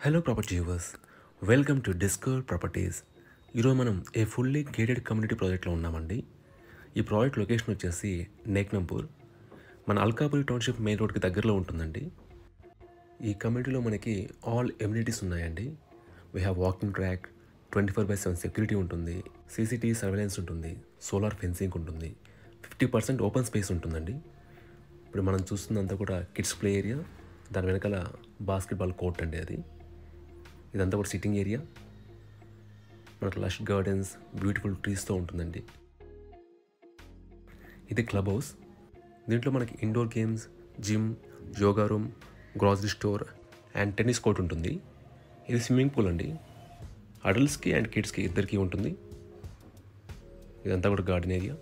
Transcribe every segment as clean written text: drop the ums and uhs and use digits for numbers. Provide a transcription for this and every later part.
Hello property viewers, welcome to discover properties. ఈరోజు మనం ఏ fully gated community ప్రాజెక్ట్లో ఉన్నామండి. ఈ ప్రాజెక్ట్ లొకేషన్ వచ్చేసి నేక్నంపూర్, మన అల్కాపురి టౌన్షిప్ మెయిన్ రోడ్కి దగ్గరలో ఉంటుందండి. ఈ కమ్యూనిటీలో మనకి ఆల్ ఎమ్యూనిటీస్ ఉన్నాయండి. We have walking track, 24/7 security ఉంటుంది, సీసీటీవీ సర్వేలెన్స్ ఉంటుంది, సోలార్ ఫెన్సింగ్ ఉంటుంది, 50% ఓపెన్ స్పేస్ ఉంటుందండి. ఇప్పుడు మనం చూస్తుందంతా కూడా కిడ్స్ ప్లే ఏరియా, దాని వెనకాల బాస్కెట్బాల్ కోర్ట్ అండి. అది ఇదంతా కూడా సిట్టింగ్ ఏరియా. మనకు లష్ గార్డెన్స్, బ్యూటిఫుల్ ట్రీస్తో ఉంటుందండి. ఇది క్లబ్ హౌస్. దీంట్లో మనకి indoor games, gym, yoga room, grocery store and tennis court ఉంటుంది. ఇది స్విమ్మింగ్ పూల్ అండి. అడల్ట్స్కి అండ్ కిడ్స్కి ఇద్దరికి ఉంటుంది. ఇదంతా కూడా గార్డెన్ ఏరియా.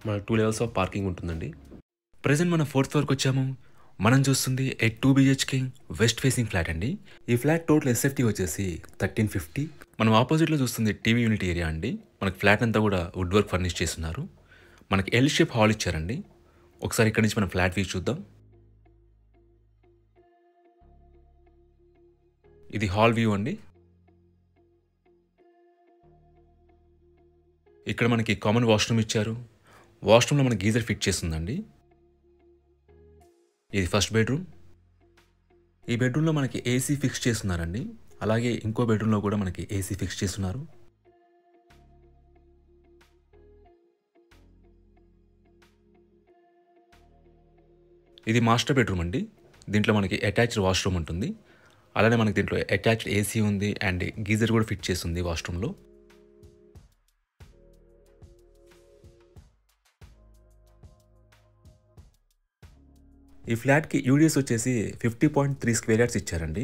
మనకు 2 levels ఆఫ్ పార్కింగ్ ఉంటుందండి. ప్రజెంట్ మనం 4th ఫ్లోర్కి వచ్చాము. మనం చూస్తుంది 2 BHK వెస్ట్ ఫేసింగ్ ఫ్లాట్ అండి. ఈ ఫ్లాట్ టోటల్ ఎస్ఎఫ్టీ వచ్చేసి 1350. మనం ఆపోజిట్లో చూస్తుంది టీవీ యూనిట్ ఏరియా అండి. మనకి ఫ్లాట్ అంతా కూడా వుడ్ వర్క్ ఫర్నిష్ చేస్తున్నారు. మనకి ఎల్ షేప్ హాల్ ఇచ్చారండి. ఒకసారి ఇక్కడి నుంచి మనం ఫ్లాట్ వ్యూ చూద్దాం. ఇది హాల్ వ్యూ అండి. ఇక్కడ మనకి కామన్ వాష్రూమ్ ఇచ్చారు. వాష్రూమ్లో మనకి గీజర్ ఫిట్ చేస్తుందండి. ఇది ఫస్ట్ బెడ్రూమ్. ఈ బెడ్రూమ్లో మనకి ఏసీ ఫిక్స్ చేస్తున్నారండి. అలాగే ఇంకో బెడ్రూమ్లో కూడా మనకి ఏసీ ఫిక్స్ చేస్తున్నారు. ఇది మాస్టర్ బెడ్రూమ్ అండి. దీంట్లో మనకి అటాచ్డ్ వాష్రూమ్ ఉంటుంది. అలానే మనకి దీంట్లో అటాచ్డ్ ఏసీ ఉంది అండ్ గీజర్ కూడా ఫిట్ చేస్తుంది వాష్రూమ్లో. ఈ ఫ్లాట్కి యూడిఎస్ వచ్చేసి 50.3 స్క్వేర్ యార్డ్స్ ఇచ్చారండి.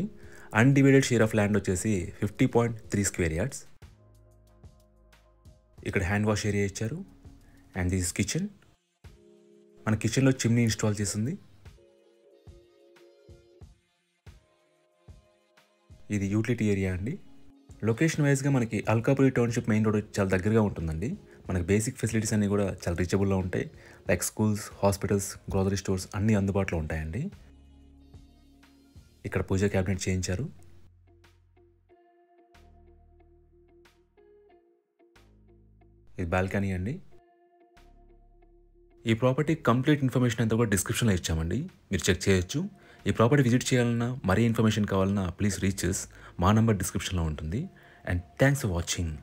అన్డివైడెడ్ షేర్ ఆఫ్ ల్యాండ్ వచ్చేసి 50.3 స్క్వేర్ యార్డ్స్. ఇక్కడ హ్యాండ్ వాష్ ఏరియా ఇచ్చారు అండ్ దిస్ కిచెన్. మన కిచెన్లో చిమ్నీ ఇన్స్టాల్ చేసింది. ఇది యూటిలిటీ ఏరియా అండి. లొకేషన్ వైజ్గా మనకి అల్కాపురి టౌన్షిప్ మెయిన్ రోడ్ చాలా దగ్గరగా ఉంటుందండి. మనకి బేసిక్ ఫెసిలిటీస్ అన్నీ కూడా చాలా రీచబుల్లో ఉంటాయి. Like schools, hospitals, grocery stores అన్నీ అందుబాటులో ఉంటాయండి. ఇక్కడ పూజా క్యాబినెట్ చేయించారు. ఇది బాల్కనీ అండి. ఈ ప్రాపర్టీ కంప్లీట్ ఇన్ఫర్మేషన్ అంతా కూడా డిస్క్రిప్షన్లో ఇచ్చామండి, మీరు చెక్ చేయొచ్చు. ఈ ప్రాపర్టీ విజిట్ చేయాలన్నా, మరీ ఇన్ఫర్మేషన్ కావాలన్నా ప్లీజ్ రీచ్ మా నంబర్ డిస్క్రిప్షన్లో ఉంటుంది. And thanks for watching.